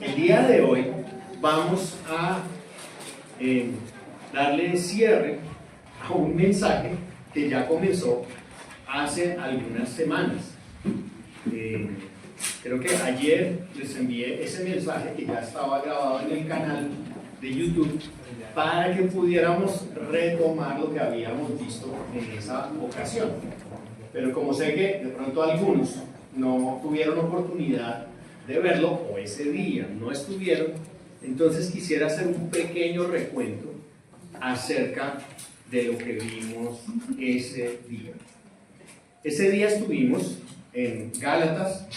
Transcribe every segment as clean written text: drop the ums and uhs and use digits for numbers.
El día de hoy vamos a darle cierre a un mensaje que ya comenzó hace algunas semanas. Creo que ayer les envié ese mensaje que ya estaba grabado en el canal de YouTube para que pudiéramos retomar lo que habíamos visto en esa ocasión. Pero como sé que de pronto algunos no tuvieron oportunidad de verlo o ese día no estuvieron, entonces quisiera hacer un pequeño recuento acerca de lo que vimos ese día. Ese día estuvimos en Gálatas,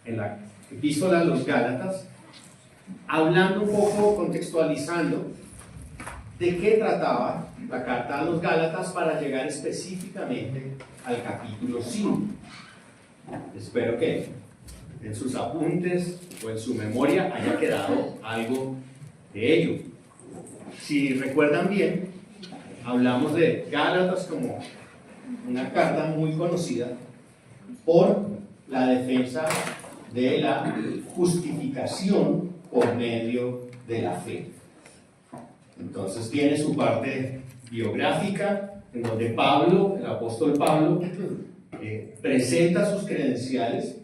en la epístola a los Gálatas, hablando un poco, contextualizando de qué trataba la carta a los Gálatas para llegar específicamente al capítulo 5. Espero que en sus apuntes o en su memoria haya quedado algo de ello. Si recuerdan bien, hablamos de Gálatas como una carta muy conocida por la defensa de la justificación por medio de la fe. Entonces tiene su parte biográfica, en donde Pablo, el apóstol Pablo, presenta sus credenciales.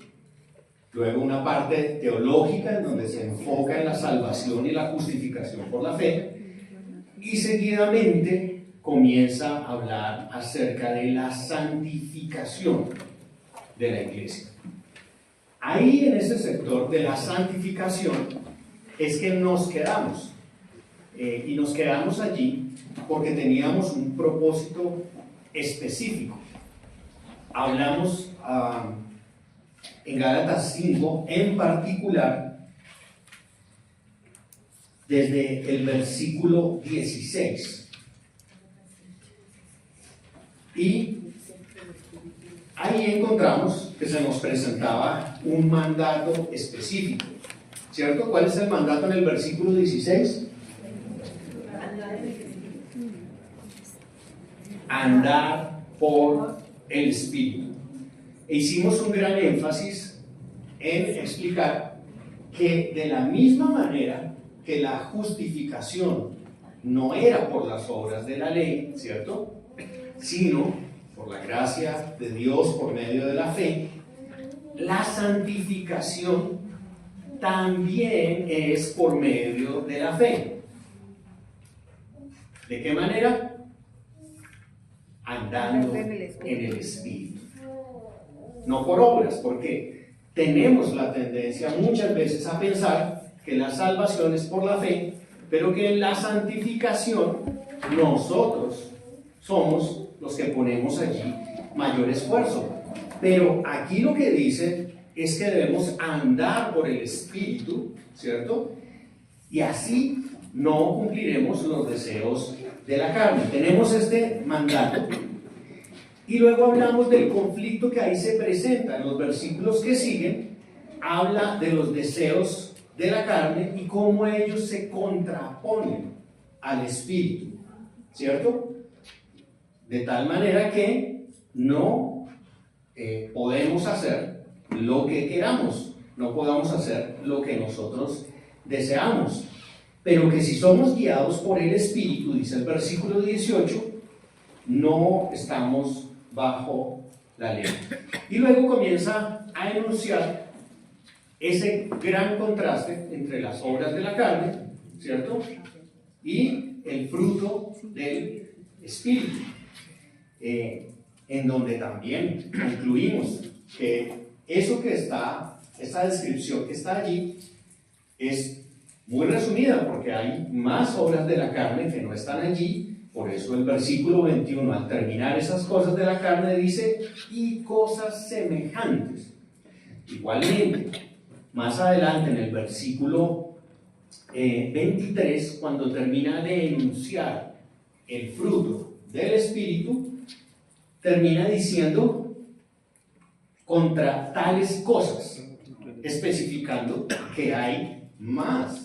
Luego una parte teológica, en donde se enfoca en la salvación y la justificación por la fe. Y seguidamente comienza a hablar acerca de la santificación de la iglesia. Ahí en ese sector de la santificación es que nos quedamos. Y nos quedamos allí porque teníamos un propósito específico. Hablamos en Gálatas 5 en particular desde el versículo 16. Y ahí encontramos que se nos presentaba un mandato específico, ¿cierto? ¿Cuál es el mandato en el versículo 16? Andar por el Espíritu. E hicimos un gran énfasis en explicar que de la misma manera que la justificación no era por las obras de la ley, ¿cierto?, sino por la gracia de Dios por medio de la fe, la santificación también es por medio de la fe. ¿De qué manera? Andando en el Espíritu. No por obras, porque tenemos la tendencia muchas veces a pensar que la salvación es por la fe, pero que en la santificación nosotros somos los que ponemos allí mayor esfuerzo. Pero aquí lo que dice es que debemos andar por el Espíritu, ¿cierto? Y así no cumpliremos los deseos de la carne. Tenemos este mandato. Y luego hablamos del conflicto que ahí se presenta. En los versículos que siguen, habla de los deseos de la carne y cómo ellos se contraponen al Espíritu, ¿cierto? De tal manera que no podemos hacer lo que queramos, no podamos hacer lo que nosotros deseamos. Pero que si somos guiados por el Espíritu, dice el versículo 18, no estamos bajo la ley. Y luego comienza a enunciar ese gran contraste entre las obras de la carne, ¿cierto?, y el fruto del Espíritu, en donde también concluimos que eso que está, esa descripción que está allí, es muy resumida, porque hay más obras de la carne que no están allí. Por eso el versículo 21, al terminar esas cosas de la carne, dice, y cosas semejantes. Igualmente, más adelante en el versículo 23, cuando termina de enunciar el fruto del Espíritu, termina diciendo, contra tales cosas, especificando que hay más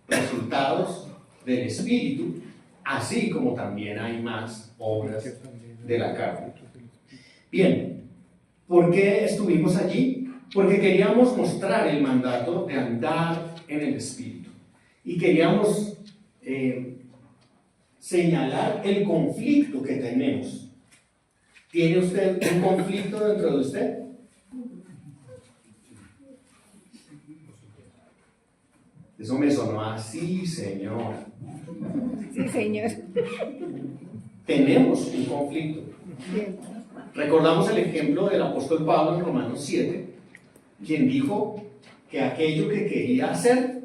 resultados del Espíritu, así como también hay más obras de la carne. Bien, ¿por qué estuvimos allí? porque queríamos mostrar el mandato de andar en el Espíritu. Y queríamos señalar el conflicto que tenemos. ¿Tiene usted un conflicto dentro de usted? Eso me sonó así, Señor. Sí, Señor. Tenemos un conflicto. Bien. Recordamos el ejemplo del apóstol Pablo en Romanos 7, quien dijo que aquello que quería hacer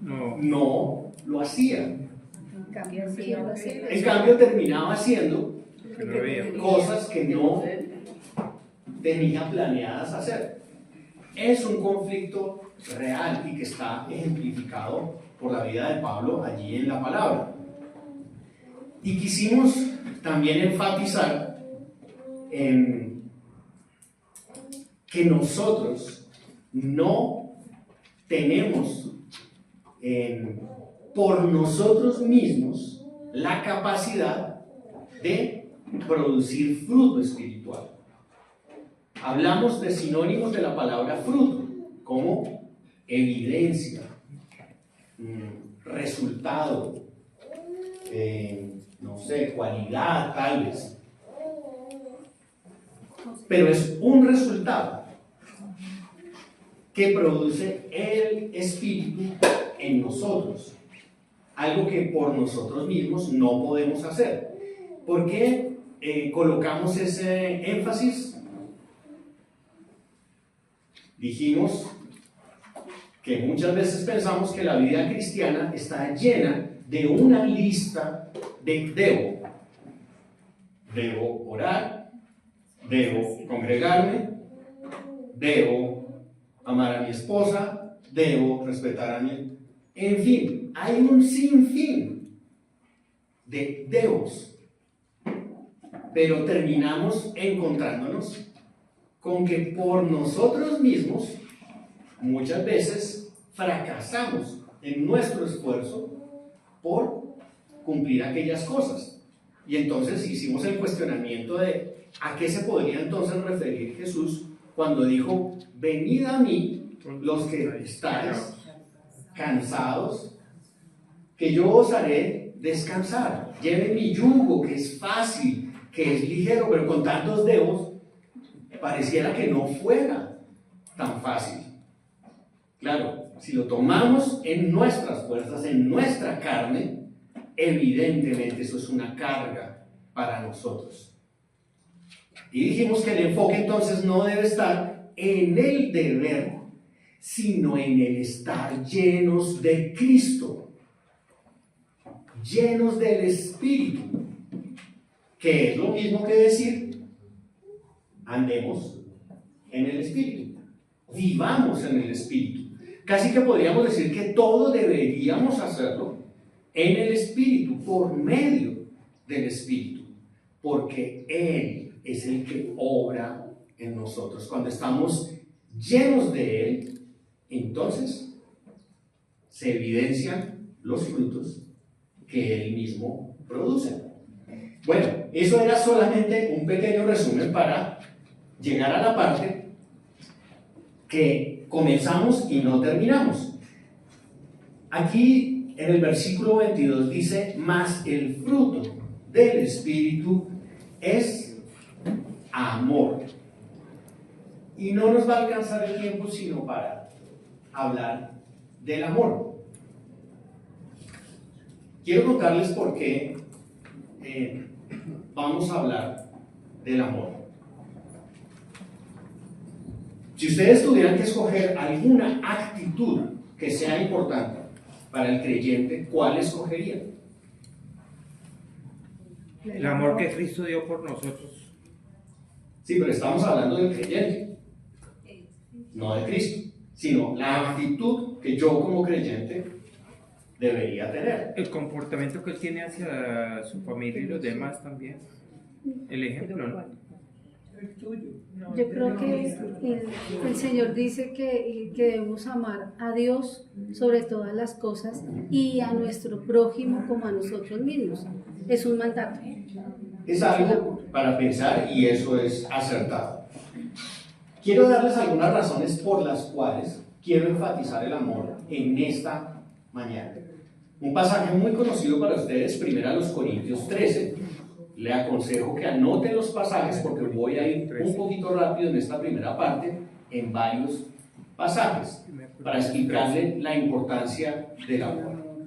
no lo hacía. En cambio, sí, lo sé. En cambio, terminaba haciendo cosas que no tenía planeadas hacer. Es un conflicto real y que está ejemplificado por la vida de Pablo allí en la palabra. Y quisimos también enfatizar en que nosotros no tenemos por nosotros mismos la capacidad de producir fruto espiritual. Hablamos de sinónimos de la palabra fruto, como evidencia, resultado, no sé, cualidad tal vez. Pero es un resultado que produce el Espíritu en nosotros. Algo que por nosotros mismos no podemos hacer. ¿Por qué colocamos ese énfasis? Dijimos que muchas veces pensamos que la vida cristiana está llena de una lista de debo. Debo orar, debo congregarme, debo amar a mi esposa, debo respetar a mi... En fin, hay un sinfín de debos. Pero terminamos encontrándonos con que por nosotros mismos muchas veces fracasamos en nuestro esfuerzo por cumplir aquellas cosas. Y entonces hicimos el cuestionamiento de a qué se podría entonces referir Jesús cuando dijo: venid a mí los que estáis cansados, que yo os haré descansar. Lleven mi yugo, que es fácil, que es ligero, pero con tantos debos pareciera que no fuera tan fácil. Claro, si lo tomamos en nuestras fuerzas, en nuestra carne, evidentemente eso es una carga para nosotros. Y dijimos que el enfoque entonces no debe estar en el deber, sino en el estar llenos de Cristo, llenos del Espíritu, que es lo mismo que decir: andemos en el Espíritu, vivamos en el Espíritu. Casi que podríamos decir que todo deberíamos hacerlo en el Espíritu, por medio del Espíritu, porque Él es el que obra en nosotros. Cuando estamos llenos de Él, entonces se evidencian los frutos que Él mismo produce. Bueno, eso era solamente un pequeño resumen para llegar a la parte que comenzamos y no terminamos. Aquí en el versículo 22 dice: mas el fruto del Espíritu es amor. Y no nos va a alcanzar el tiempo sino para hablar del amor. Quiero contarles por qué vamos a hablar del amor. Si ustedes tuvieran que escoger alguna actitud que sea importante para el creyente, ¿cuál escogerían? El amor que Cristo dio por nosotros. Sí, pero estamos hablando del creyente, no de Cristo, sino la actitud que yo como creyente debería tener. El comportamiento que él tiene hacia su familia y los demás también. El ejemplo, ¿no? Yo creo que el Señor dice que debemos amar a Dios sobre todas las cosas y a nuestro prójimo como a nosotros mismos. Es un mandato. Es algo para pensar y eso es acertado. quiero darles algunas razones por las cuales quiero enfatizar el amor en esta mañana. Un pasaje muy conocido para ustedes, 1 Corintios 13. Le aconsejo que anoten los pasajes porque voy a ir un poquito rápido en esta primera parte en varios pasajes para explicarle la importancia del amor.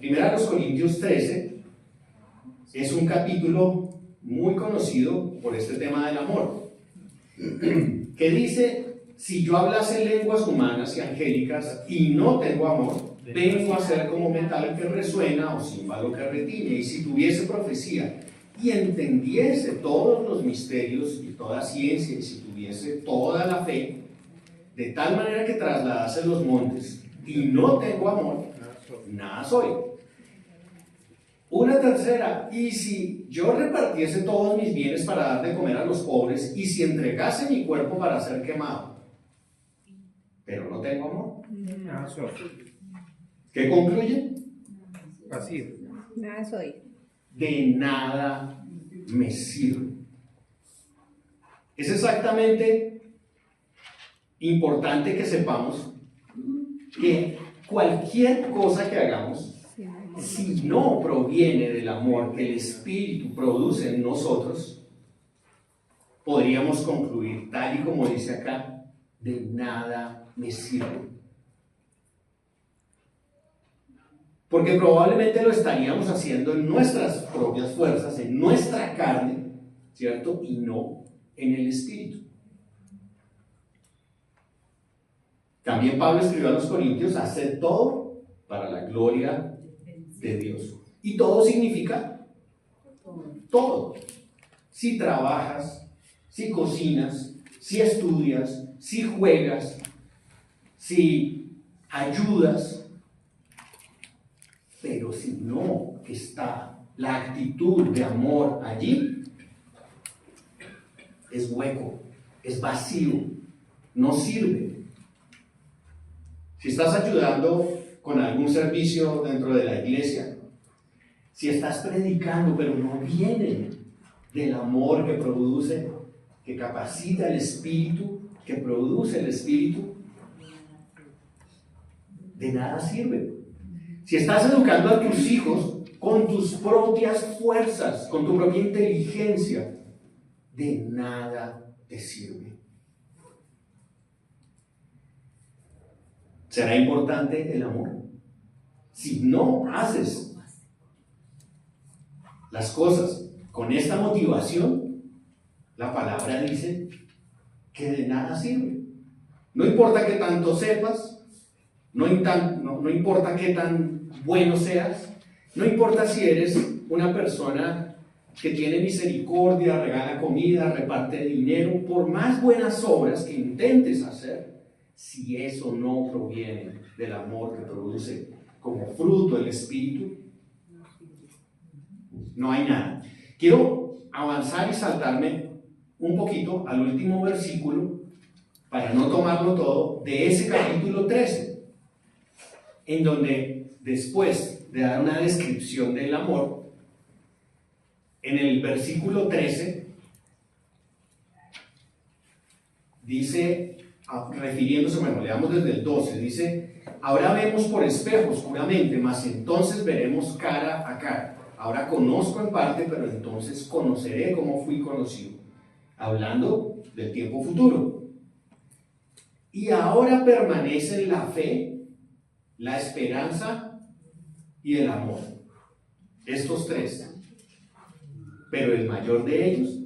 1 Corintios 13 es un capítulo muy conocido por este tema del amor, que dice: si yo hablase lenguas humanas y angélicas y no tengo amor, vengo a ser como metal que resuena o címbalo que retiñe. Y si tuviese profecía y entendiese todos los misterios y toda ciencia, y si tuviese toda la fe, de tal manera que trasladase los montes, y no tengo amor, nada soy. Una tercera: y si yo repartiese todos mis bienes para dar de comer a los pobres, y si entregase mi cuerpo para ser quemado, pero no tengo amor, Nada soy. ¿qué concluye? Vacío. Nada soy. De nada me sirve. Es exactamente importante que sepamos que cualquier cosa que hagamos, si no proviene del amor que el Espíritu produce en nosotros, podríamos concluir, tal y como dice acá, de nada me sirve. Porque probablemente lo estaríamos haciendo en nuestras propias fuerzas, en nuestra carne, ¿cierto? Y no en el Espíritu. También Pablo escribió a los Corintios: haced todo para la gloria de Dios. Y todo significa todo. Si trabajas, si cocinas, si estudias, si juegas, si ayudas, pero si no está la actitud de amor allí, es hueco, es vacío, no sirve. Si estás ayudando con algún servicio dentro de la iglesia, si estás predicando pero no viene del amor que produce, que capacita el Espíritu, que produce el Espíritu, de nada sirve. Si estás educando a tus hijos con tus propias fuerzas, con tu propia inteligencia, de nada te sirve. ¿Será importante el amor? Si no haces las cosas con esta motivación, la palabra dice que de nada sirve. No importa qué tanto sepas, no importa qué tan bueno seas, no importa si eres una persona que tiene misericordia, regala comida, reparte dinero, por más buenas obras que intentes hacer, si eso no proviene del amor que produce como fruto el Espíritu, no hay nada. Quiero avanzar y saltarme un poquito al último versículo para no tomarlo todo de ese capítulo 13, en donde después de dar una descripción del amor, en el versículo 13 dice, refiriéndose, leamos desde el 12, dice: ahora vemos por espejo oscuramente, mas entonces veremos cara a cara. Ahora conozco en parte, pero entonces conoceré como fui conocido. Hablando del tiempo futuro. Y ahora permanecen la fe, la esperanza y el amor. Estos tres. Pero el mayor de ellos,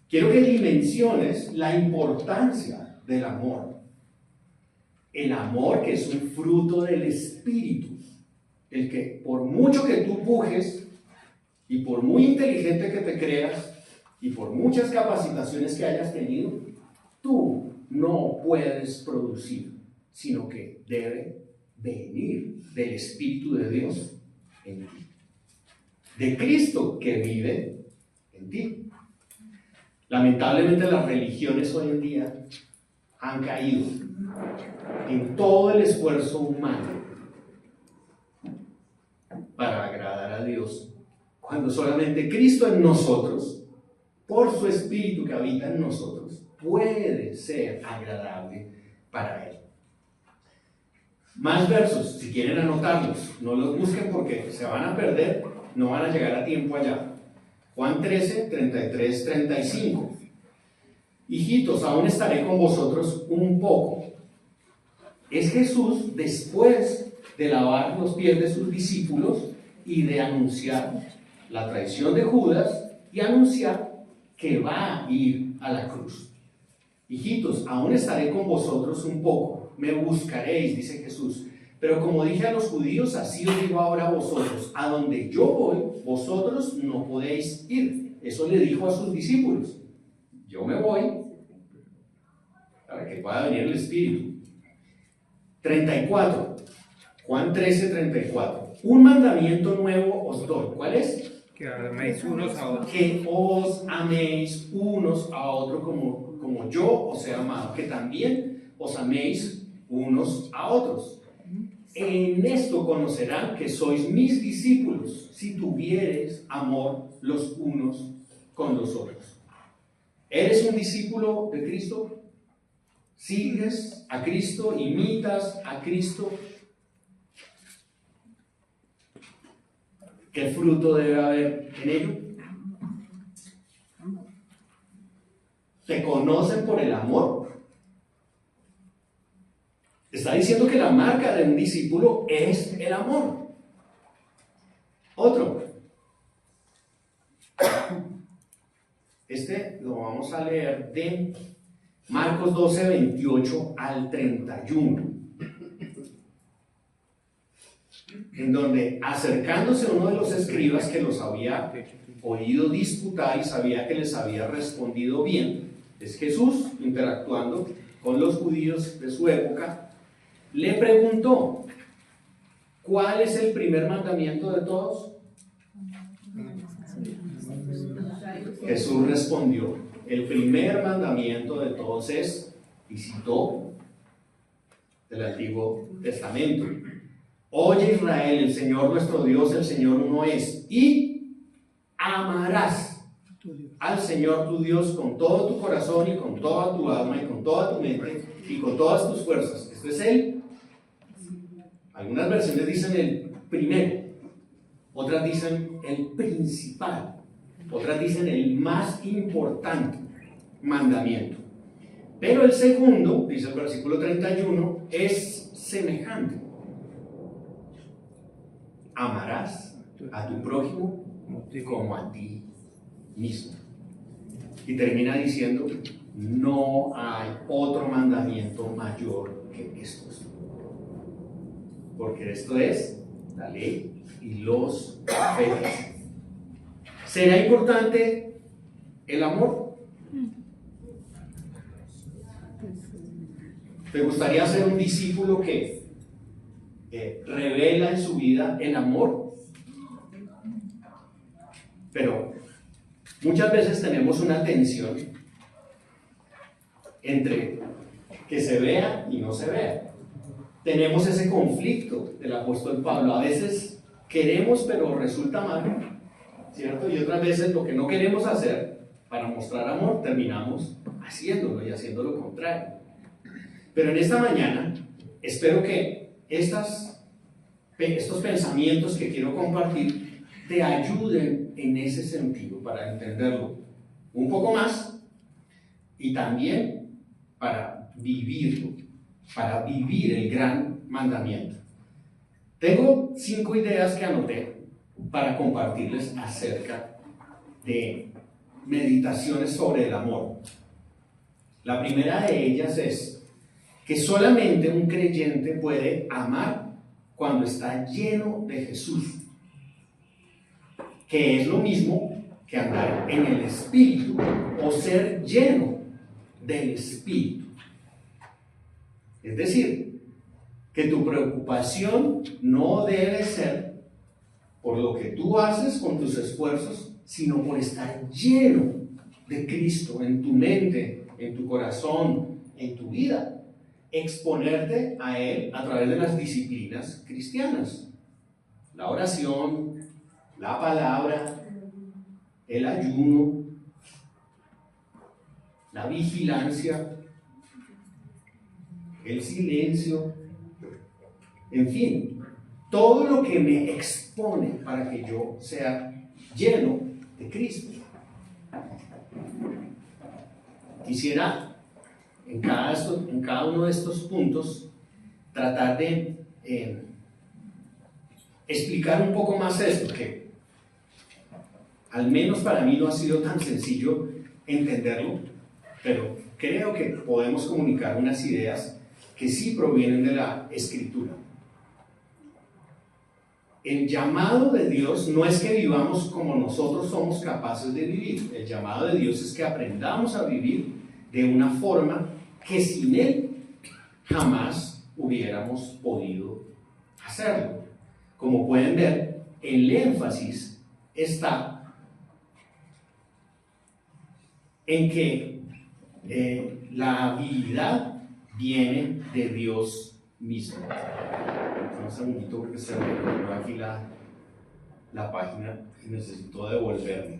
quiero que dimensiones la importancia del amor. El amor que es un fruto del Espíritu. El que por mucho que tú pujes y por muy inteligente que te creas y por muchas capacitaciones que hayas tenido, tú no puedes producir, sino que debe venir del Espíritu de Dios en ti, de Cristo que vive en ti. Lamentablemente las religiones hoy en día han caído en todo el esfuerzo humano para agradar a Dios, cuando solamente Cristo en nosotros por su Espíritu que habita en nosotros, puede ser agradable para Él. Más versos, si quieren anotarlos, no los busquen porque se van a perder, no van a llegar a tiempo allá. Juan 13, 33, 35. Hijitos, aún estaré con vosotros un poco. Es Jesús después de lavar los pies de sus discípulos y de anunciar la traición de Judas y anunciar que va a ir a la cruz. Hijitos, aún estaré con vosotros un poco, me buscaréis, dice Jesús. Pero como dije a los judíos, así os digo ahora a vosotros, a donde yo voy, vosotros no podéis ir. Eso le dijo a sus discípulos. Yo me voy para que pueda venir el Espíritu. 34, Juan 13, 34. Un mandamiento nuevo os doy. ¿Cuál es? Que améis unos a otros. Que os améis unos a otros como yo os he amado. Que también os améis unos a otros. En esto conocerán que sois mis discípulos, si tuviereis amor los unos con los otros. ¿Eres un discípulo de Cristo? ¿Sigues a Cristo? ¿Imitas a Cristo? ¿Qué fruto debe haber en ello? ¿Te conocen por el amor? Está diciendo que la marca de un discípulo es el amor. Otro. Este lo vamos a leer de Marcos 12, 28 al 31. En donde, acercándose uno de los escribas que los había oído disputar y sabía que les había respondido bien, es Jesús interactuando con los judíos de su época, le preguntó: ¿cuál es el primer mandamiento de todos? Jesús respondió: el primer mandamiento de todos es, y citó del Antiguo Testamento: oye Israel, el Señor nuestro Dios, el Señor uno es, y amarás al Señor tu Dios con todo tu corazón y con toda tu alma y con toda tu mente y con todas tus fuerzas. Esto es el, algunas versiones dicen el primero, otras dicen el principal, otras dicen el más importante mandamiento. Pero el segundo, dice el versículo 31, es semejante: amarás a tu prójimo como a ti mismo. Y termina diciendo: no hay otro mandamiento mayor que estos. Porque esto es la ley y los profetas. ¿Será importante el amor? ¿Te gustaría ser un discípulo que revela en su vida el amor? Pero muchas veces tenemos una tensión entre que se vea y no se vea. Tenemos ese conflicto del apóstol Pablo. A veces queremos, pero resulta mal, ¿cierto? Y otras veces lo que no queremos hacer para mostrar amor, terminamos haciéndolo y haciendo lo contrario. Pero en esta mañana, espero que estos pensamientos que quiero compartir te ayuden en ese sentido, para entenderlo un poco más y también para vivirlo, para vivir el gran mandamiento. Tengo 5 ideas que anoté para compartirles acerca de meditaciones sobre el amor. La primera de ellas es que solamente un creyente puede amar cuando está lleno de Jesús, que es lo mismo que andar en el Espíritu o ser lleno del Espíritu. Es decir, que tu preocupación no debe ser por lo que tú haces con tus esfuerzos, sino por estar lleno de Cristo en tu mente, en tu corazón, en tu vida. Exponerte a Él a través de las disciplinas cristianas: la oración, la palabra, el ayuno, la vigilancia, el silencio, en fin, todo lo que me expone para que yo sea lleno de Cristo. Quisiera en cada uno de estos puntos tratar de explicar un poco más esto, que al menos para mí no ha sido tan sencillo entenderlo, pero creo que podemos comunicar unas ideas que sí provienen de la Escritura. El llamado de Dios no es que vivamos como nosotros somos capaces de vivir. El llamado de Dios es que aprendamos a vivir de una forma que sin Él jamás hubiéramos podido hacerlo. Como pueden ver, el énfasis está en que la habilidad viene de Dios mismo. Un segundito porque se me quedó aquí la página y necesito devolverme.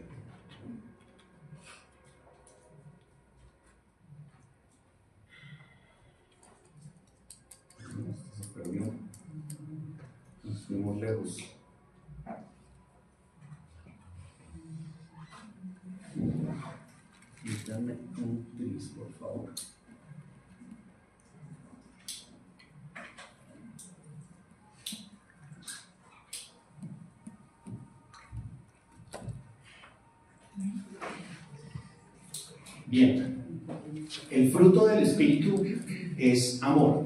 Se perdió. Nos fuimos lejos. Dame un tris, por favor. Bien, el fruto del Espíritu es amor.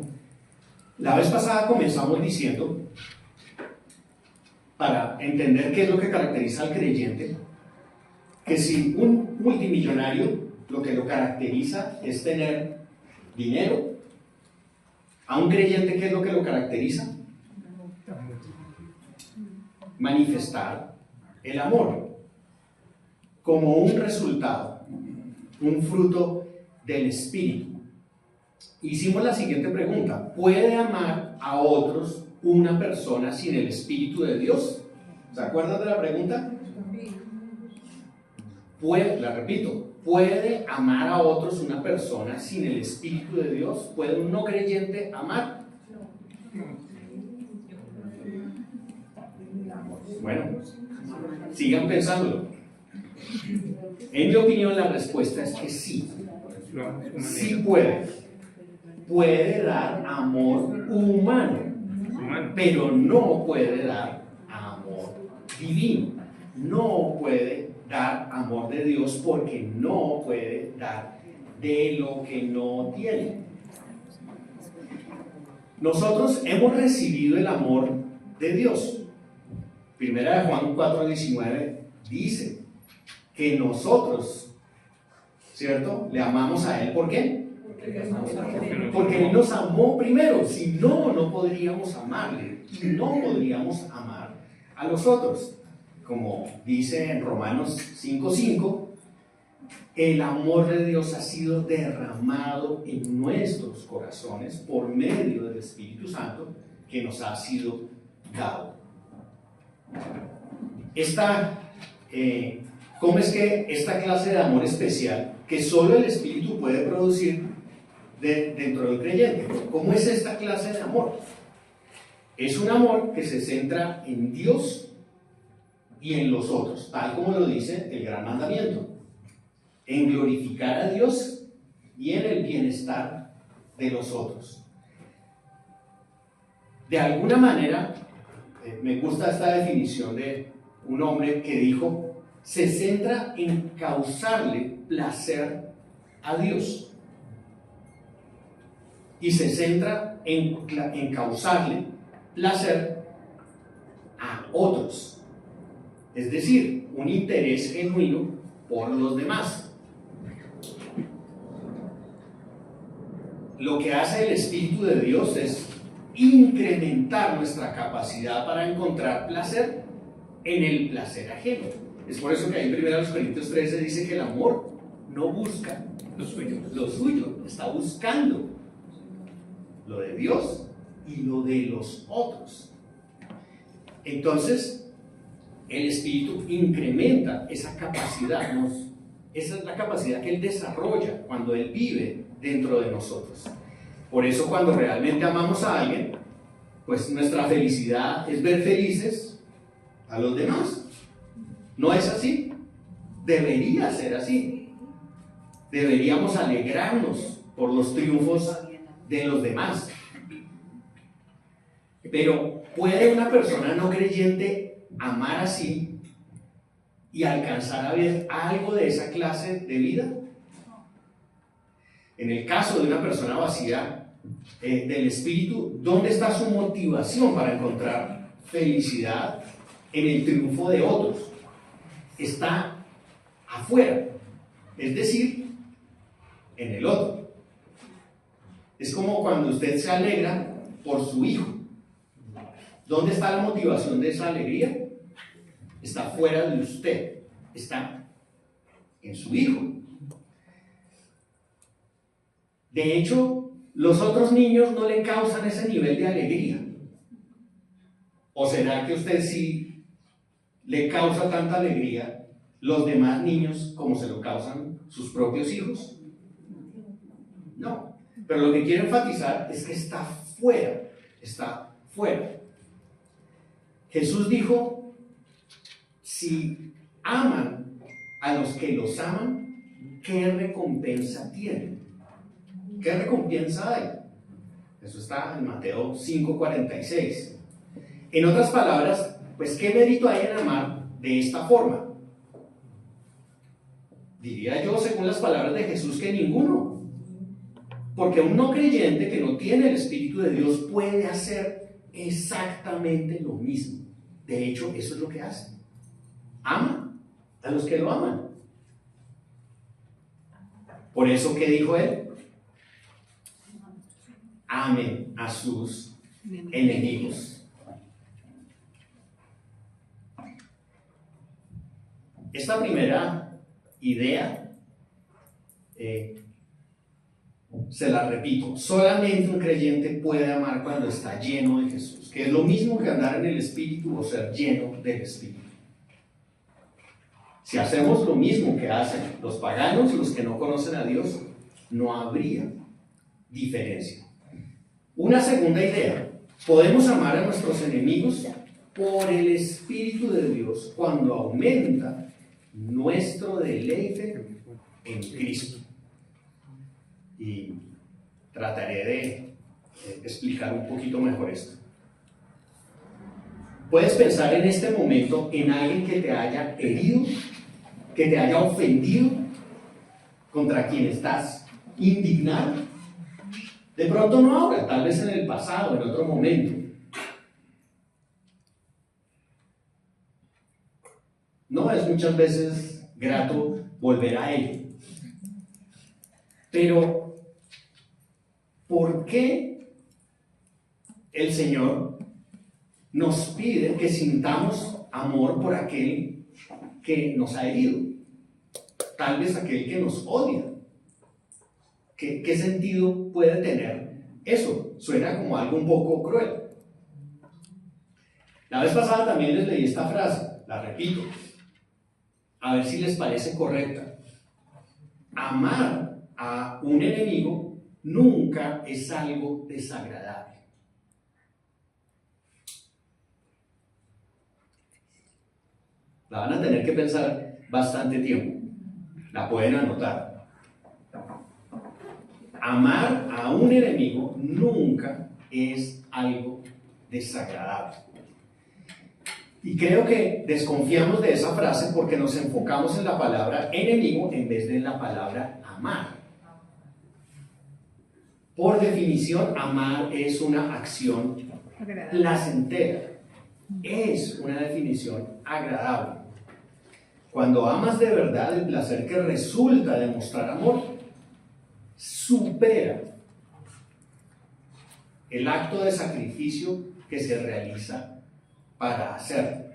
La vez pasada comenzamos diciendo, para entender qué es lo que caracteriza al creyente, que si un multimillonario lo que lo caracteriza es tener dinero, a un creyente ¿qué es lo que lo caracteriza? Manifestar el amor como un resultado, un fruto del Espíritu. Hicimos la siguiente pregunta: ¿puede amar a otros una persona sin el Espíritu de Dios? ¿Se acuerdan de la pregunta? La repito, ¿puede amar a otros una persona sin el Espíritu de Dios? ¿Puede un no creyente amar? Bueno, sigan pensándolo. En mi opinión, la respuesta es que sí. Sí puede. Puede dar amor humano, pero no puede dar amor divino. No puede dar amor de Dios porque no puede dar de lo que no tiene. Nosotros hemos recibido el amor de Dios. Primera de Juan 4:19 dice que nosotros, ¿cierto?, le amamos a Él. ¿Por qué? Porque Él nos amó primero. Si no, no podríamos amarle. No podríamos amar a los otros. Como dice en Romanos 5:5, el amor de Dios ha sido derramado en nuestros corazones por medio del Espíritu Santo que nos ha sido dado. ¿Cómo es que esta clase de amor especial que solo el Espíritu puede producir dentro del creyente? ¿Cómo es esta clase de amor? Es un amor que se centra en Dios y en los otros, tal como lo dice el gran mandamiento, en glorificar a Dios y en el bienestar de los otros. De alguna manera, me gusta esta definición de un hombre que dijo: se centra en causarle placer a Dios y se centra en causarle placer a otros, es decir, un interés genuino por los demás. Lo que hace el Espíritu de Dios es incrementar nuestra capacidad para encontrar placer en el placer ajeno. Es por eso que ahí en 1 Corintios 13 dice que el amor no busca lo suyo, está buscando lo de Dios y lo de los otros. Entonces, el Espíritu incrementa esa capacidad, Esa es la capacidad que Él desarrolla cuando Él vive dentro de nosotros. Por eso cuando realmente amamos a alguien, pues nuestra felicidad es ver felices a los demás. ¿No es así? Debería ser así. Deberíamos alegrarnos por los triunfos de los demás. Pero ¿puede una persona no creyente amar así y alcanzar a ver algo de esa clase de vida? En el caso de una persona vacía del espíritu, ¿dónde está su motivación para encontrar felicidad en el triunfo de otros? Está afuera, es decir, en el otro. Es como cuando usted se alegra por su hijo. ¿Dónde está la motivación de esa alegría? Está fuera de usted, está en su hijo. De hecho, los otros niños no le causan ese nivel de alegría. ¿O será que usted sí le causa tanta alegría los demás niños como se lo causan sus propios hijos? No. Pero lo que quiero enfatizar es que está fuera, está fuera. Jesús dijo, si aman a los que los aman, ¿qué recompensa tienen? ¿Qué recompensa hay? Eso está en Mateo 5:46. En otras palabras, pues ¿qué mérito hay en amar de esta forma? Diría yo, según las palabras de Jesús, que ninguno. Porque un no creyente que no tiene el Espíritu de Dios puede hacer exactamente lo mismo. De hecho, eso es lo que hace. Ama a los que lo aman. Por eso, ¿qué dijo él? Amen a sus enemigos. Esta primera idea, se la repito, solamente un creyente puede amar cuando está lleno de Jesús, que es lo mismo que andar en el Espíritu o ser lleno del Espíritu. Si hacemos lo mismo que hacen los paganos, los que no conocen a Dios, no habría diferencia. Una segunda idea, podemos amar a nuestros enemigos por el Espíritu de Dios cuando aumenta nuestro deleite en Cristo. Y trataré de explicar un poquito mejor esto. Puedes pensar en este momento en alguien que te haya herido, que te haya ofendido, contra quien estás indignado. De pronto no ahora, tal vez en el pasado, en otro momento. No es muchas veces grato volver a ello. Pero, ¿por qué el Señor nos pide que sintamos amor por aquel que nos ha herido? Tal vez aquel que nos odia. ¿Qué sentido puede tener eso? Suena como algo un poco cruel. La vez pasada también les leí esta frase, la repito, a ver si les parece correcta. Amar a un enemigo nunca es algo desagradable. La van a tener que pensar bastante tiempo. La pueden anotar. Amar a un enemigo nunca es algo desagradable. Y creo que desconfiamos de esa frase porque nos enfocamos en la palabra enemigo en vez de en la palabra amar. Por definición, amar es una acción placentera. Es una definición agradable. Cuando amas de verdad, el placer que resulta de mostrar amor supera el acto de sacrificio que se realiza para hacerlo.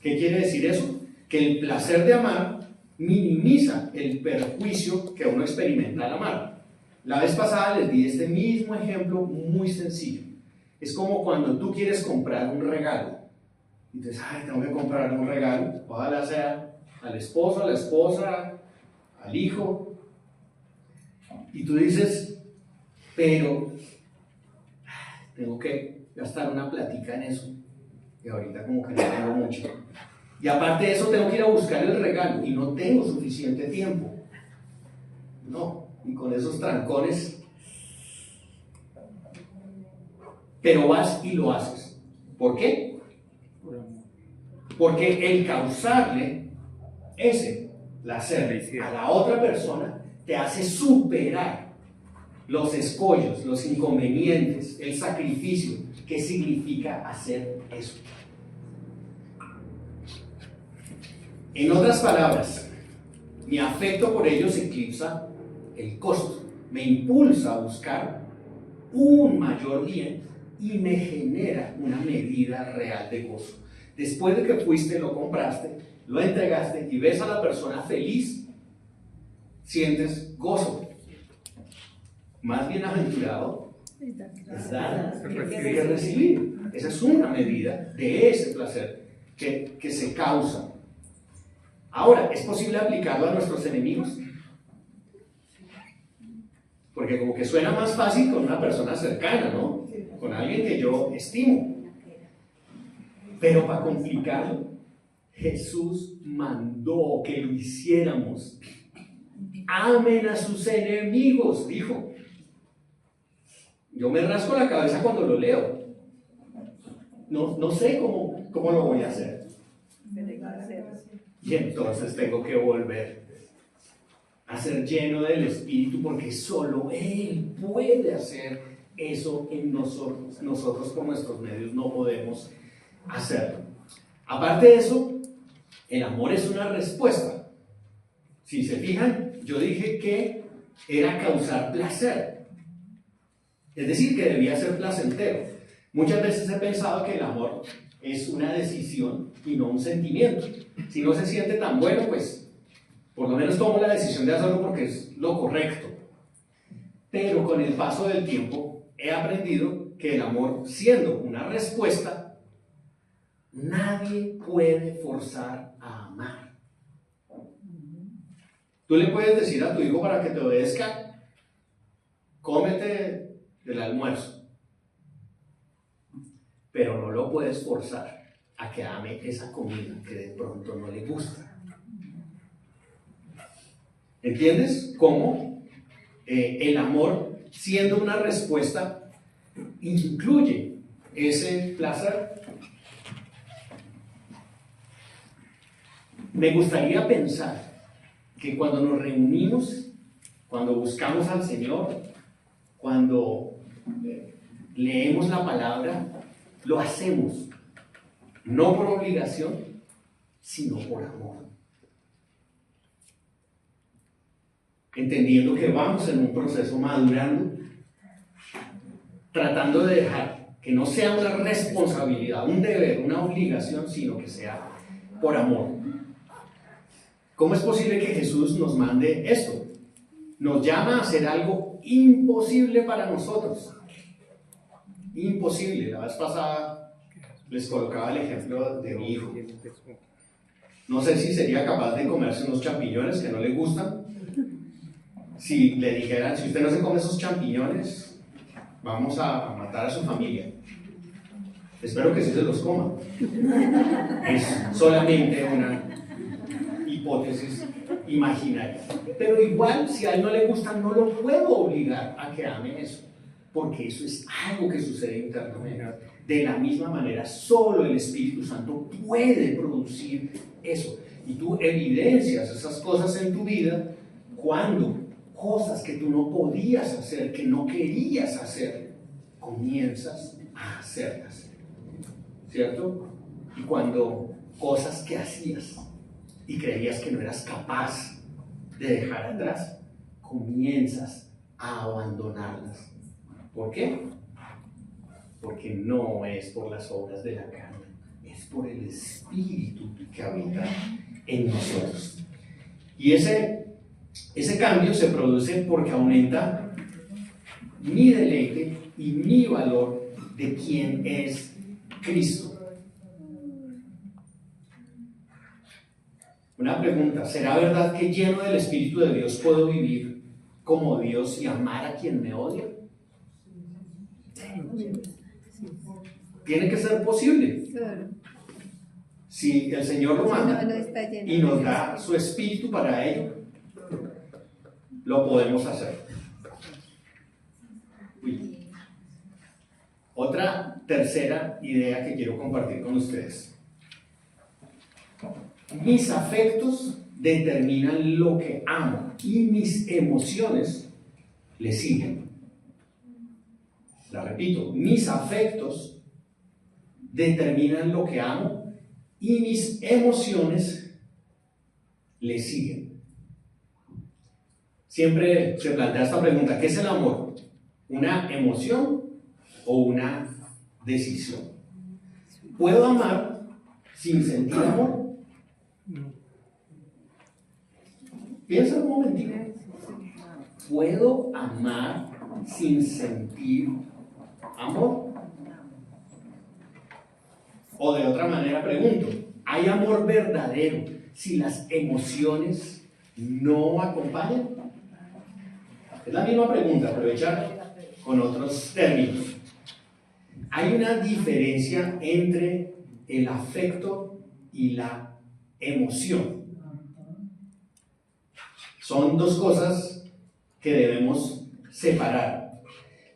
¿Qué quiere decir eso? Que el placer de amar minimiza el perjuicio que uno experimenta al amar. La vez pasada les di este mismo ejemplo muy sencillo. Es como cuando tú quieres comprar un regalo Y dices, ay, tengo que comprarle un regalo, ojalá sea al esposo, a la esposa, al hijo. Y tú dices, pero tengo que gastar una platica en eso. Y ahorita como que no tengo mucho. Y aparte de eso tengo que ir a buscar el regalo y no tengo suficiente tiempo. No, y con esos trancones. Pero vas y lo haces. ¿Por qué? Porque el causarle ese placer a la otra persona te hace superar los escollos, los inconvenientes, el sacrificio que significa hacer eso. En otras palabras, mi afecto por ellos eclipsa el costo, me impulsa a buscar un mayor bien y me genera una medida real de gozo. Después de que fuiste, lo compraste, lo entregaste y ves a la persona feliz, sientes gozo. Más bienaventurado es dar que recibir. Esa es una medida de ese placer que se causa. Ahora, ¿es posible aplicarlo a nuestros enemigos? Porque como que suena más fácil con una persona cercana, ¿no? Con alguien que yo estimo. Pero para complicarlo, Jesús mandó que lo hiciéramos. Amen a sus enemigos, dijo. Yo me rasco la cabeza cuando lo leo. No sé cómo lo voy a hacer. Y entonces tengo que volver a ser lleno del Espíritu, porque solo Él puede hacer eso en nosotros. Nosotros con nuestros medios no podemos hacerlo. Aparte de eso, el amor es una respuesta. Si se fijan, yo dije que era causar placer. Es decir, que debía ser placentero. Muchas veces he pensado que el amor es una decisión y no un sentimiento. Si no se siente tan bueno, pues por lo menos tomo la decisión de hacerlo porque es lo correcto. Pero con el paso del tiempo he aprendido que el amor, siendo una respuesta, nadie puede forzar a amar. Tú le puedes decir a tu hijo para que te obedezca, cómete el almuerzo, pero no lo puedes forzar a que ame esa comida que de pronto no le gusta. ¿Entiendes cómo el amor, siendo una respuesta, incluye ese placer? Me gustaría pensar que cuando nos reunimos, cuando buscamos al Señor, cuando leemos la palabra, lo hacemos no por obligación, sino por amor. Entendiendo que vamos en un proceso madurando, tratando de dejar que no sea una responsabilidad, un deber, una obligación, sino que sea por amor. ¿Cómo es posible que Jesús nos mande esto? Nos llama a hacer algo imposible para nosotros. Imposible. La vez pasada les colocaba el ejemplo de mi hijo. No sé si sería capaz de comerse unos champiñones que no le gustan. Si le dijeran, si usted no se come esos champiñones, vamos a matar a su familia. Espero que sí se los coma. Es solamente una hipótesis imaginaria. Pero igual, si a él no le gusta, no lo puedo obligar a que ame eso, porque eso es algo que sucede internamente. De la misma manera, solo el Espíritu Santo puede producir eso. Y tú evidencias esas cosas en tu vida cuando cosas que tú no podías hacer, que no querías hacer, comienzas a hacerlas. ¿Cierto? Y cuando cosas que hacías y creías que no eras capaz de dejar atrás, comienzas a abandonarlas. ¿Por qué? Porque no es por las obras de la carne, es por el Espíritu que habita en nosotros. Y ese cambio se produce porque aumenta mi deleite y mi valor de quién es Cristo. Una pregunta, ¿será verdad que lleno del Espíritu de Dios puedo vivir como Dios y amar a quien me odia? Tiene que ser posible. Claro. Si el Señor lo manda No está lleno y nos da su Espíritu para ello, lo podemos hacer. Uy. Otra tercera idea que quiero compartir con ustedes. Mis afectos determinan lo que amo y mis emociones le siguen. La repito, mis afectos determinan lo que amo y mis emociones le siguen. Siempre se plantea esta pregunta, ¿qué es el amor? ¿Una emoción o una decisión? ¿Puedo amar sin sentir amor? Piensa un momentito. ¿Puedo amar sin sentir amor? O de otra manera pregunto, ¿hay amor verdadero si las emociones no acompañan? Es la misma pregunta, aprovechar con otros términos. Hay una diferencia entre el afecto y la emoción. Son dos cosas que debemos separar.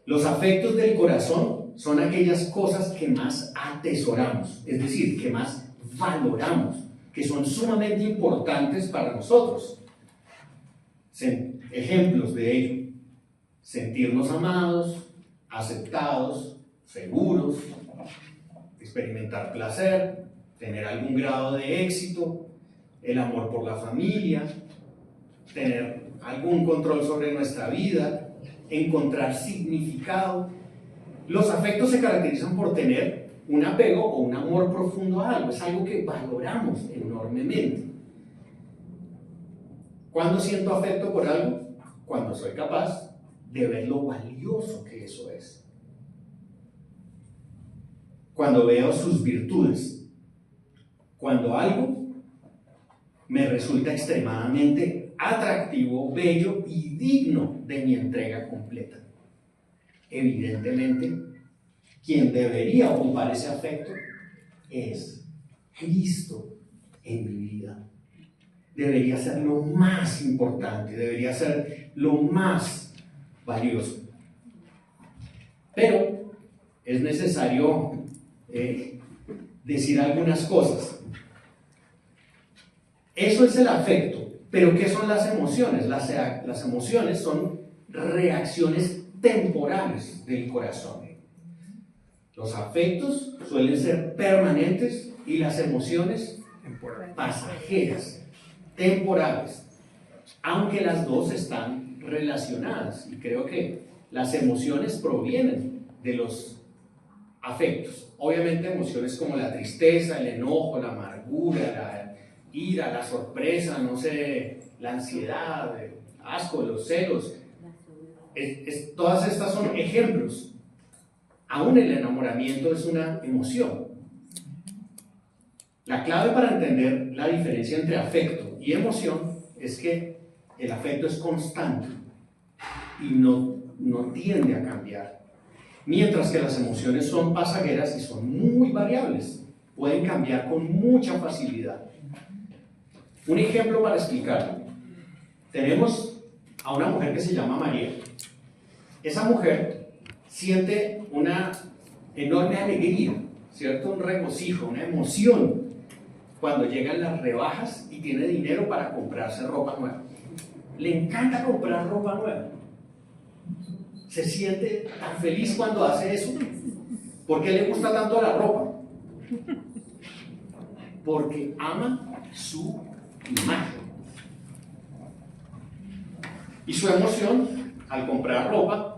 Los afectos del corazón son aquellas cosas que más atesoramos, es decir, que más valoramos, que son sumamente importantes para nosotros. Ejemplos de ello: sentirnos amados, aceptados, seguros, experimentar placer, tener algún grado de éxito, el amor por la familia, tener algún control sobre nuestra vida, encontrar significado. Los afectos se caracterizan por tener un apego o un amor profundo a algo, es algo que valoramos enormemente. ¿Cuándo siento afecto por algo? Cuando soy capaz de ver lo valioso que eso es. Cuando veo sus virtudes. Cuando algo me resulta extremadamente atractivo, bello y digno de mi entrega completa. Evidentemente, quien debería ocupar ese afecto es Cristo en mi vida. Debería ser lo más importante, debería ser lo más valioso. Pero es necesario decir algunas cosas. Eso es el afecto, pero ¿qué son las emociones? Las emociones son reacciones temporales del corazón. Los afectos suelen ser permanentes y las emociones pasajeras, temporales, aunque las dos están relacionadas, y creo que las emociones provienen de los afectos. Obviamente emociones como la tristeza, el enojo, la amargura, la ira, la sorpresa, no sé, la ansiedad, el asco, los celos, todas estas son ejemplos. Aún el enamoramiento es una emoción. La clave para entender la diferencia entre afecto y emoción es que el afecto es constante y no tiende a cambiar, mientras que las emociones son pasajeras y son muy variables, pueden cambiar con mucha facilidad. Un ejemplo para explicarlo: tenemos a una mujer que se llama María. Esa mujer siente una enorme alegría, ¿cierto? Un regocijo, una emoción cuando llegan las rebajas y tiene dinero para comprarse ropa nueva. Le encanta comprar ropa nueva. Se siente tan feliz cuando hace eso. ¿Por qué le gusta tanto la ropa? Porque ama su imagen. Y su emoción al comprar ropa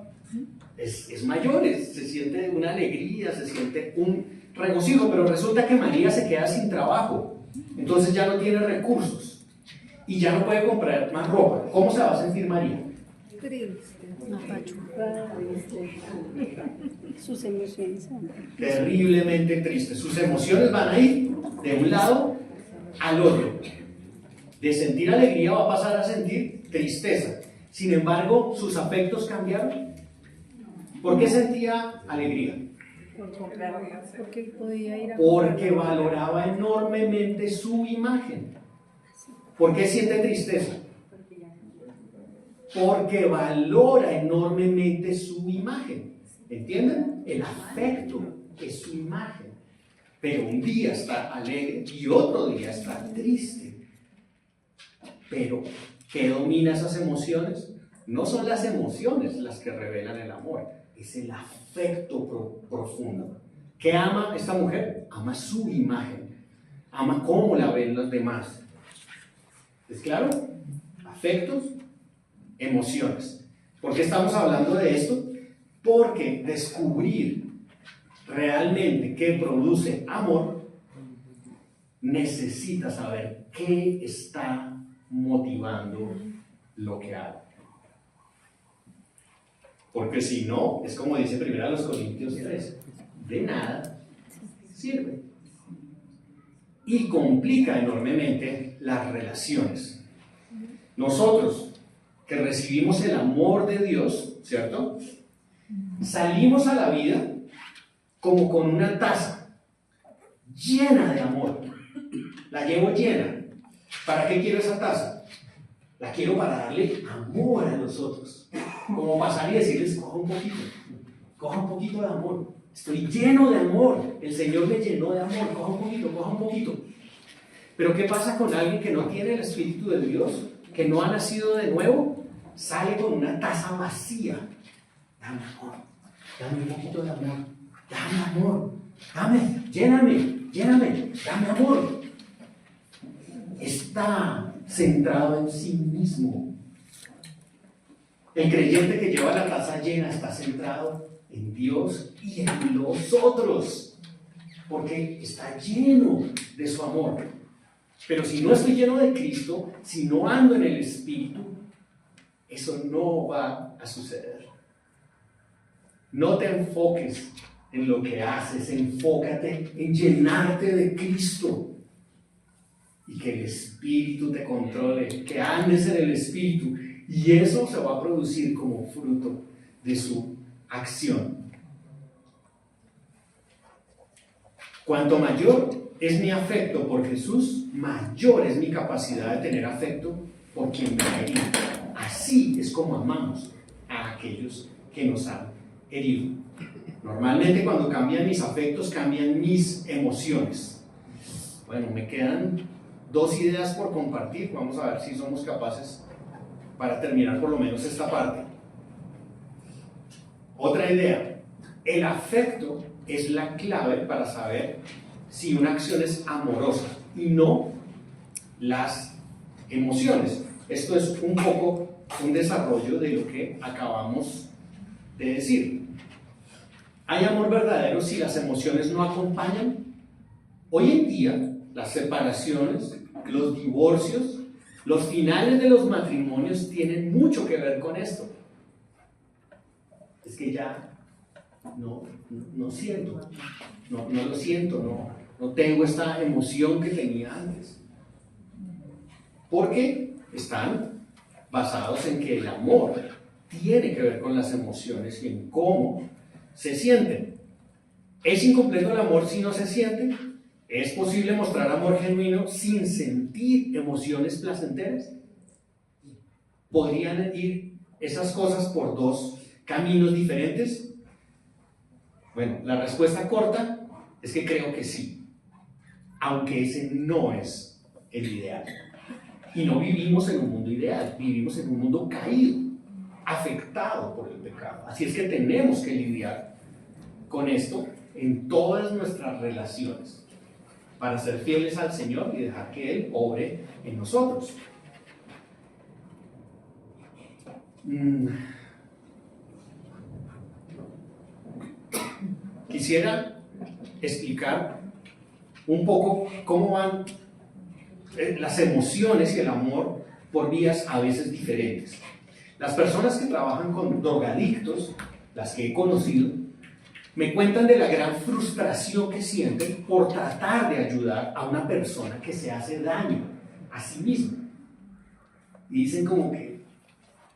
es mayor, se siente una alegría, se siente un regocijo, pero resulta que María se queda sin trabajo, entonces ya no tiene recursos y ya no puede comprar más ropa. ¿Cómo se va a sentir María? Triste, apachurrada, sus emociones. Terriblemente triste. Sus emociones van a ir de un lado al otro. De sentir alegría va a pasar a sentir tristeza. Sin embargo, sus afectos cambiaron. ¿Por qué sentía alegría? Porque podía ir a... Porque valoraba enormemente su imagen. ¿Por qué siente tristeza? Porque valora enormemente su imagen. ¿Entienden? El afecto es su imagen. Pero un día está alegre y otro día está triste. Pero, ¿qué domina esas emociones? No son las emociones las que revelan el amor, es el afecto profundo. ¿Qué ama esta mujer? Ama su imagen, ama cómo la ven los demás. ¿Es claro? Afectos, emociones. ¿Por qué estamos hablando de esto? Porque descubrir realmente qué produce amor, necesita saber qué está motivando lo que hago. Porque si no, es como dice 1 Corintios 3, de nada sirve. Y complica enormemente las relaciones. Nosotros, que recibimos el amor de Dios, ¿cierto? Salimos a la vida como con una taza llena de amor. La llevo llena. ¿Para qué quiero esa taza? La quiero para darle amor a los otros. Como pasar y decirles, coja un poquito de amor. Estoy lleno de amor. El Señor me llenó de amor. Coja un poquito. Pero ¿qué pasa con alguien que no tiene el Espíritu de Dios? Que no ha nacido de nuevo. Sale con una taza vacía. Dame amor. Dame un poquito de amor. Dame amor. Dame, lléname. Dame amor. Está centrado en sí mismo. El creyente que lleva la taza llena está centrado en Dios y en los otros, porque está lleno de su amor. Pero si no estoy lleno de Cristo, si no ando en el Espíritu, eso no va a suceder. No te enfoques en lo que haces, enfócate en llenarte de Cristo. Y que el Espíritu te controle, que andes en el Espíritu, y eso se va a producir como fruto de su acción. Cuanto mayor es mi afecto por Jesús, mayor es mi capacidad de tener afecto por quien me ha herido. Así es como amamos a aquellos que nos han herido. Normalmente cuando cambian mis afectos, cambian mis emociones. Bueno, me quedan 2 ideas por compartir. Vamos a ver si somos capaces para terminar por lo menos esta parte. Otra idea. El afecto es la clave para saber si una acción es amorosa y no las emociones. Esto es un poco un desarrollo de lo que acabamos de decir. ¿Hay amor verdadero si las emociones no acompañan? Hoy en día, las separaciones, los divorcios, los finales de los matrimonios tienen mucho que ver con esto. Es que ya no siento, no lo siento, no tengo esta emoción que tenía antes. Porque están basados en que el amor tiene que ver con las emociones y en cómo se sienten. ¿Es incompleto el amor si no se siente? ¿Es posible mostrar amor genuino sin sentir emociones placenteras? ¿Podrían ir esas cosas por 2 caminos diferentes? Bueno, la respuesta corta es que creo que sí, aunque ese no es el ideal. Y no vivimos en un mundo ideal, vivimos en un mundo caído, afectado por el pecado. Así es que tenemos que lidiar con esto en todas nuestras relaciones, para ser fieles al Señor y dejar que Él obre en nosotros. Quisiera explicar un poco cómo van las emociones y el amor por vías a veces diferentes. Las personas que trabajan con drogadictos, las que he conocido, me cuentan de la gran frustración que sienten por tratar de ayudar a una persona que se hace daño a sí misma. y dicen como que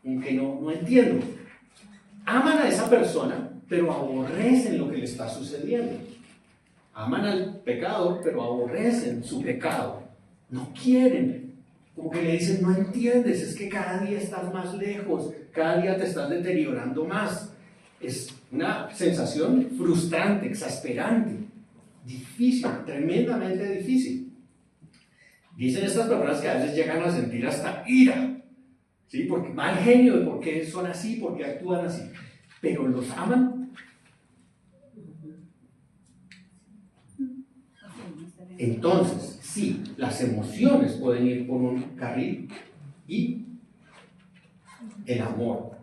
no entiendo. Aman a esa persona, pero aborrecen lo que le está sucediendo. Aman al pecador, pero aborrecen su pecado. No quieren. Como que le dicen, no entiendes, es que cada día estás más lejos, cada día te estás deteriorando más. Es una sensación frustrante, exasperante, difícil, tremendamente difícil. Dicen estas personas que a veces llegan a sentir hasta ira, ¿sí? Porque mal genio de por qué son así, por qué actúan así. Pero los aman. Entonces, sí, las emociones pueden ir por un carril y el amor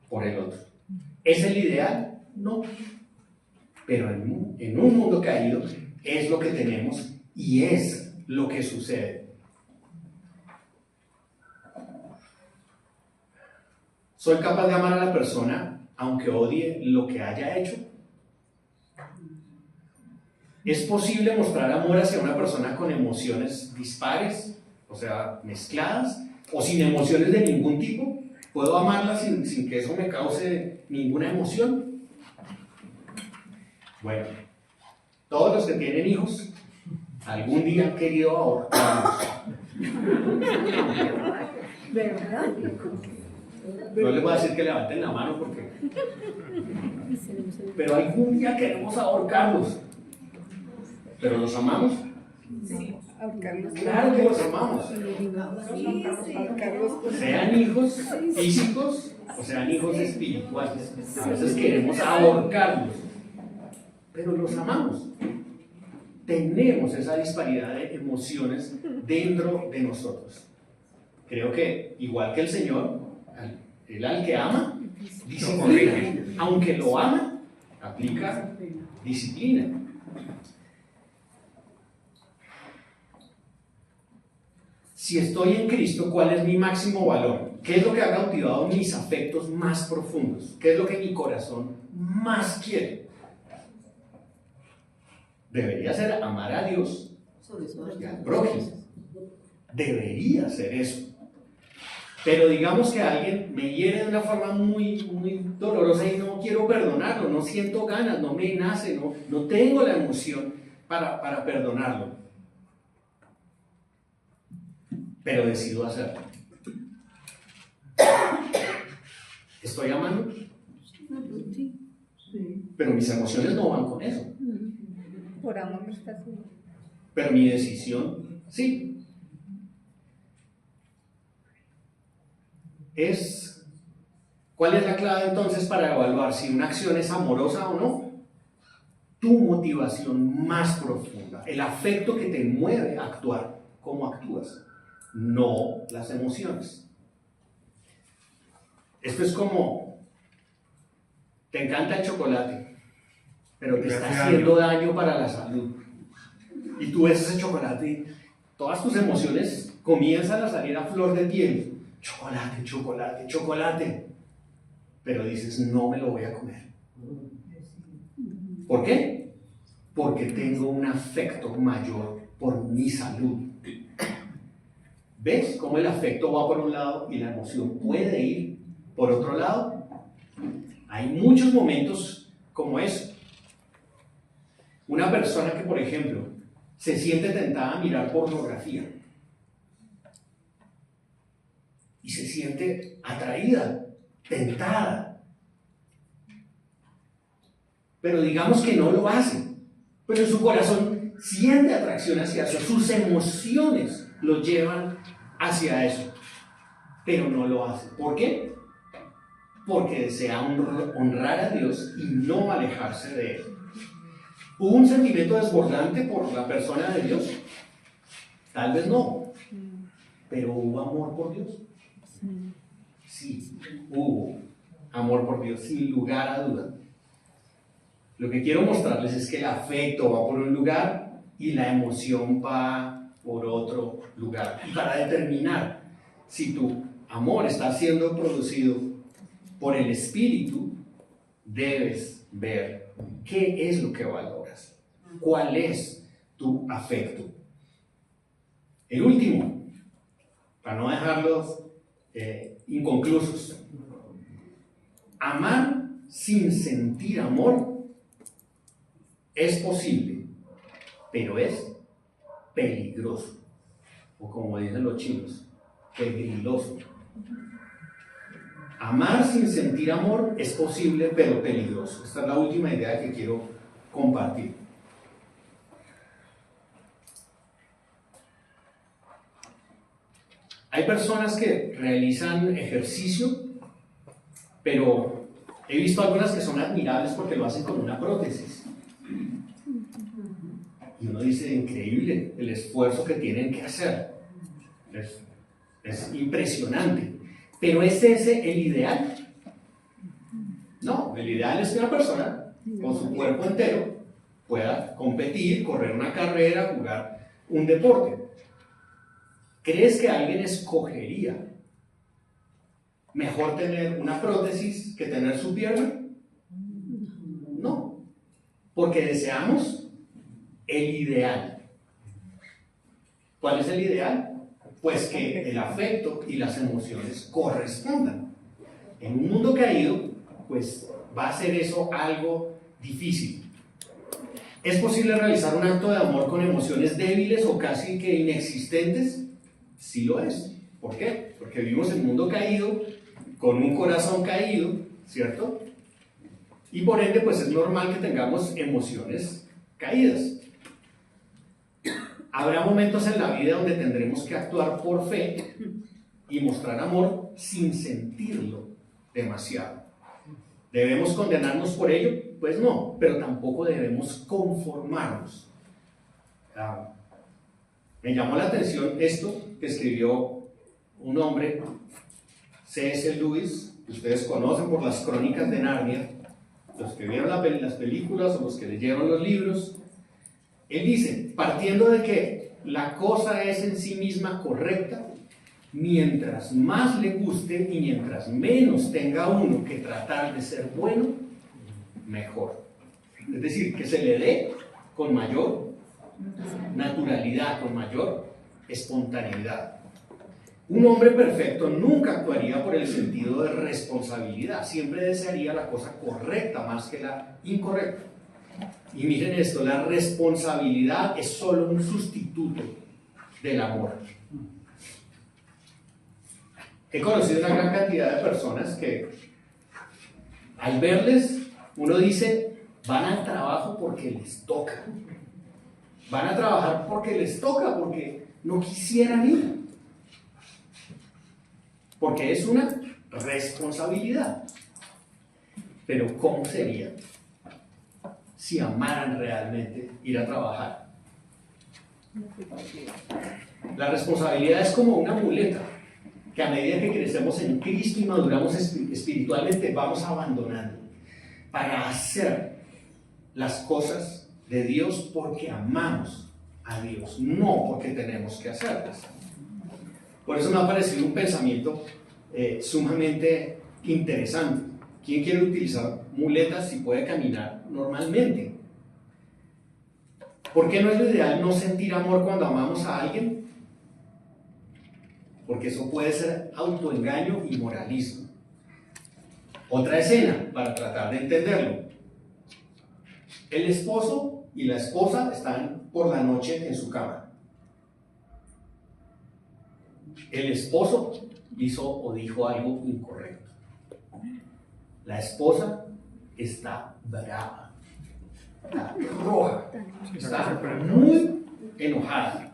por el otro. ¿Es el ideal? No. Pero en un mundo caído es lo que tenemos y es lo que sucede. ¿Soy capaz de amar a la persona aunque odie lo que haya hecho? ¿Es posible mostrar amor hacia una persona con emociones dispares, o sea, mezcladas, o sin emociones de ningún tipo? ¿Puedo amarla sin que eso me cause ninguna emoción? Bueno, todos los que tienen hijos, algún día han querido ahorcarlos. ¿Verdad? No les voy a decir que levanten la mano porque... Pero algún día queremos ahorcarlos. ¿Pero los amamos? Sí, ahorcarlos. Claro que los amamos. Sean hijos físicos o sean hijos espirituales. A veces queremos ahorcarlos, pero los amamos. Tenemos esa disparidad de emociones dentro de nosotros. Creo que, igual que el Señor, Él al que ama, disciplina. Aunque lo ama, aplica disciplina. Si estoy en Cristo, ¿cuál es mi máximo valor? ¿Qué es lo que ha cautivado mis afectos más profundos? ¿Qué es lo que mi corazón más quiere? Debería ser amar a Dios y al prójimo. Debería ser eso. Pero digamos que alguien me hiere de una forma muy, muy dolorosa y no quiero perdonarlo, no siento ganas, no me nace, no tengo la emoción para perdonarlo. Pero decido hacerlo. ¿Estoy amando? Sí. Pero mis emociones no van con eso. Por amor no está así. Pero mi decisión, sí. ¿Cuál es la clave entonces para evaluar si una acción es amorosa o no? Tu motivación más profunda, el afecto que te mueve a actuar, cómo actúas, no las emociones. Esto es como, te encanta el chocolate, pero te está haciendo daño para la salud. Y tú ves ese chocolate y todas tus emociones comienzan a salir a flor de piel. Chocolate, chocolate, chocolate. Pero dices, no me lo voy a comer. ¿Por qué? Porque tengo un afecto mayor por mi salud. ¿Ves cómo el afecto va por un lado y la emoción puede ir por otro lado? Hay muchos momentos como eso. Una persona que, por ejemplo, se siente tentada a mirar pornografía y se siente atraída, tentada, pero digamos que no lo hace, pero en su corazón siente atracción hacia eso, sus emociones lo llevan hacia eso, pero no lo hace. ¿Por qué? Porque desea honrar a Dios y no alejarse de Él. ¿Hubo un sentimiento desbordante por la persona de Dios? Tal vez no, pero ¿hubo amor por Dios? Sí, hubo amor por Dios, sin lugar a duda. Lo que quiero mostrarles es que el afecto va por un lugar y la emoción va por otro lugar. Y para determinar si tu amor está siendo producido por el Espíritu, debes ver qué es lo que valoras, cuál es tu afecto. El último, para no dejarlos inconclusos. Amar sin sentir amor es posible, pero es peligroso, o como dicen los chinos, peligroso. Amar sin sentir amor es posible, pero peligroso. Esta es la última idea que quiero compartir. Hay personas que realizan ejercicio, pero he visto algunas que son admirables porque lo hacen con una prótesis. Y uno dice, increíble el esfuerzo que tienen que hacer. Es impresionante. Pero ¿es ese el ideal? No, el ideal es que una persona con su cuerpo entero pueda competir, correr una carrera, jugar un deporte. ¿Crees que alguien escogería mejor tener una prótesis que tener su pierna? No, porque deseamos el ideal. ¿Cuál es el ideal? Pues que el afecto y las emociones correspondan. En un mundo caído, pues va a ser eso algo difícil. ¿Es posible realizar un acto de amor con emociones débiles o casi que inexistentes? Sí lo es. ¿Por qué? Porque vivimos en un mundo caído, con un corazón caído, ¿cierto? Y por ende, pues es normal que tengamos emociones caídas. Habrá momentos en la vida donde tendremos que actuar por fe y mostrar amor sin sentirlo demasiado. ¿Debemos condenarnos por ello? Pues no, pero tampoco debemos conformarnos. Me llamó la atención esto que escribió un hombre, C.S. Lewis, que ustedes conocen por las Crónicas de Narnia, los que vieron las películas o los que leyeron los libros. Él dice, partiendo de que la cosa es en sí misma correcta, mientras más le guste y mientras menos tenga uno que tratar de ser bueno, mejor. Es decir, que se le dé con mayor naturalidad, con mayor espontaneidad. Un hombre perfecto nunca actuaría por el sentido de responsabilidad, siempre desearía la cosa correcta más que la incorrecta. Y miren esto, la responsabilidad es solo un sustituto del amor. He conocido una gran cantidad de personas que al verles uno dice, van al trabajo porque les toca. Van a trabajar porque les toca, porque no quisieran ir. Porque es una responsabilidad. Pero ¿cómo sería si amaran realmente ir a trabajar? La responsabilidad es como una muleta que a medida que crecemos en Cristo y maduramos espiritualmente vamos abandonando para hacer las cosas de Dios porque amamos a Dios, no porque tenemos que hacerlas. Por eso me ha parecido un pensamiento sumamente interesante. ¿Quién quiere utilizar muletas si puede caminar normalmente? ¿Por qué no es lo ideal no sentir amor cuando amamos a alguien? Porque eso puede ser autoengaño y moralismo. Otra escena para tratar de entenderlo. El esposo y la esposa están por la noche en su cama. El esposo hizo o dijo algo incorrecto. La esposa está brava, está roja, está muy enojada.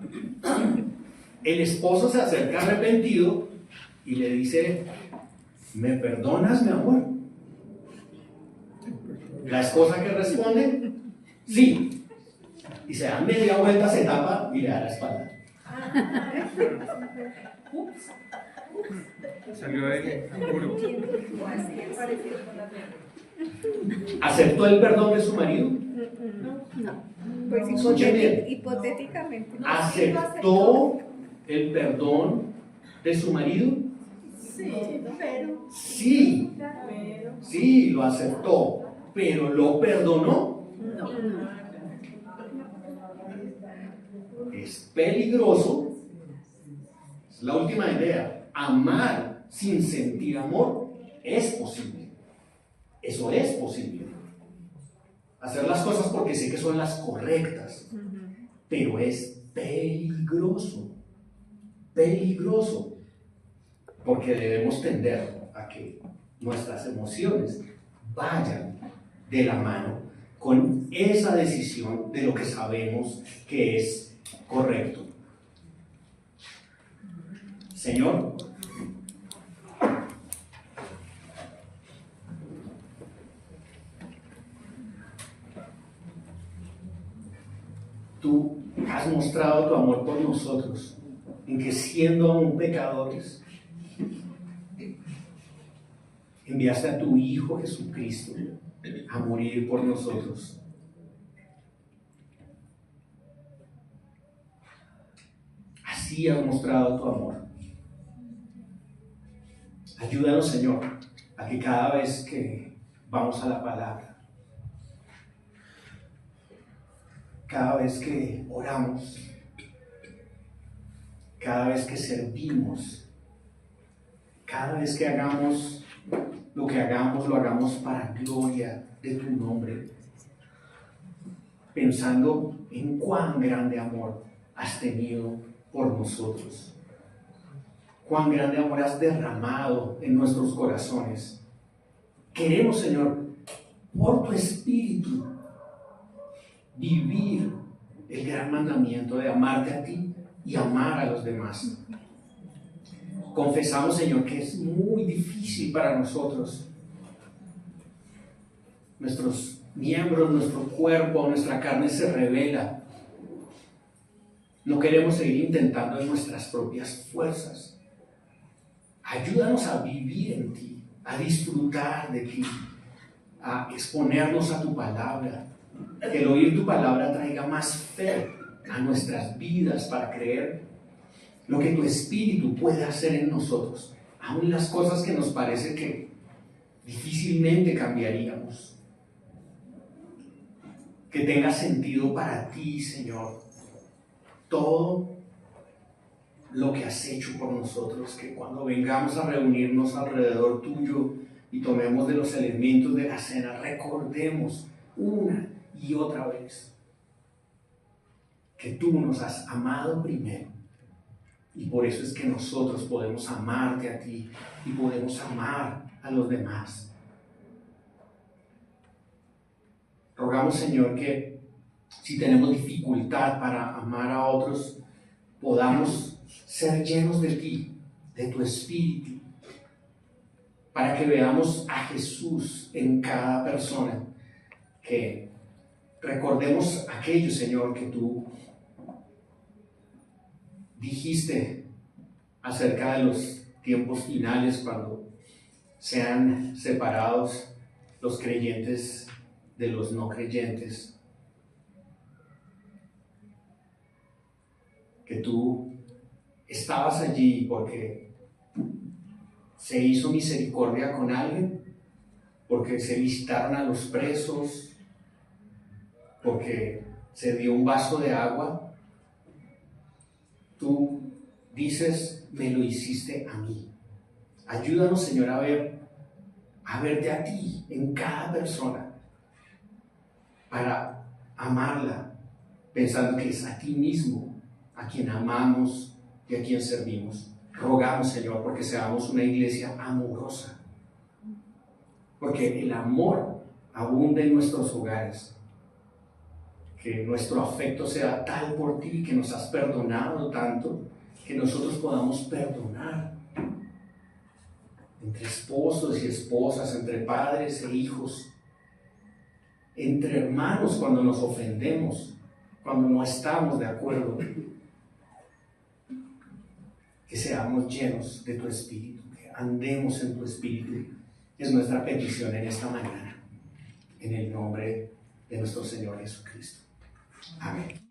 El esposo se acerca arrepentido y le dice, ¿me perdonas, mi amor? La esposa que responde, sí. Y se da media vuelta, se tapa y le da la espalda. Salió del apuro. ¿Aceptó el perdón de su marido? No. Pues Escuchen bien. hipotéticamente. ¿Aceptó el perdón de su marido? Sí, pero. Sí, lo aceptó, pero ¿lo perdonó? No. Es peligroso. Es la última idea. Amar sin sentir amor es posible. Eso es posible. Hacer las cosas porque sé que son las correctas, pero es peligroso, peligroso, porque debemos tender a que nuestras emociones vayan de la mano con esa decisión de lo que sabemos que es correcto. Señor, tú has mostrado tu amor por nosotros, en que siendo aún pecadores, enviaste a tu Hijo Jesucristo a morir por nosotros. Así has mostrado tu amor. Ayúdanos, Señor, a que cada vez que vamos a la palabra, cada vez que oramos, cada vez que servimos, cada vez que hagamos lo que hagamos, lo hagamos para gloria de tu nombre, pensando en cuán grande amor has tenido por nosotros, cuán grande amor has derramado en nuestros corazones. Queremos, Señor, por tu Espíritu, vivir el gran mandamiento de amarte a ti y amar a los demás. Confesamos, Señor, que es muy difícil para nosotros. Nuestros miembros, nuestro cuerpo, nuestra carne se revela. No queremos seguir intentando en nuestras propias fuerzas. Ayúdanos a vivir en ti, a disfrutar de ti, a exponernos a tu palabra. Que el oír tu palabra traiga más fe a nuestras vidas para creer lo que tu Espíritu puede hacer en nosotros, aun las cosas que nos parece que difícilmente cambiaríamos. Que tenga sentido para ti, Señor, todo lo que has hecho por nosotros, que cuando vengamos a reunirnos alrededor tuyo y tomemos de los elementos de la cena, recordemos una y otra vez que tú nos has amado primero, y por eso es que nosotros podemos amarte a ti y podemos amar a los demás. Rogamos, Señor, que si tenemos dificultad para amar a otros, podamos ser llenos de ti, de tu Espíritu, para que veamos a Jesús en cada persona, que recordemos aquello, Señor, que tú dijiste acerca de los tiempos finales, cuando sean separados los creyentes de los no creyentes, que tú estabas allí porque se hizo misericordia con alguien, porque se visitaron a los presos, porque se dio un vaso de agua. Tú dices, me lo hiciste a mí. Ayúdanos, Señor, a verte a ti en cada persona, para amarla, pensando que es a ti mismo a quien amamos y a quien servimos. Rogamos, Señor, porque seamos una iglesia amorosa, porque el amor abunde en nuestros hogares, que nuestro afecto sea tal por ti, que nos has perdonado tanto, que nosotros podamos perdonar entre esposos y esposas, entre padres e hijos, entre hermanos cuando nos ofendemos, cuando no estamos de acuerdo. Que seamos llenos de tu Espíritu, que andemos en tu Espíritu. Es nuestra petición en esta mañana, en el nombre de nuestro Señor Jesucristo. Amén.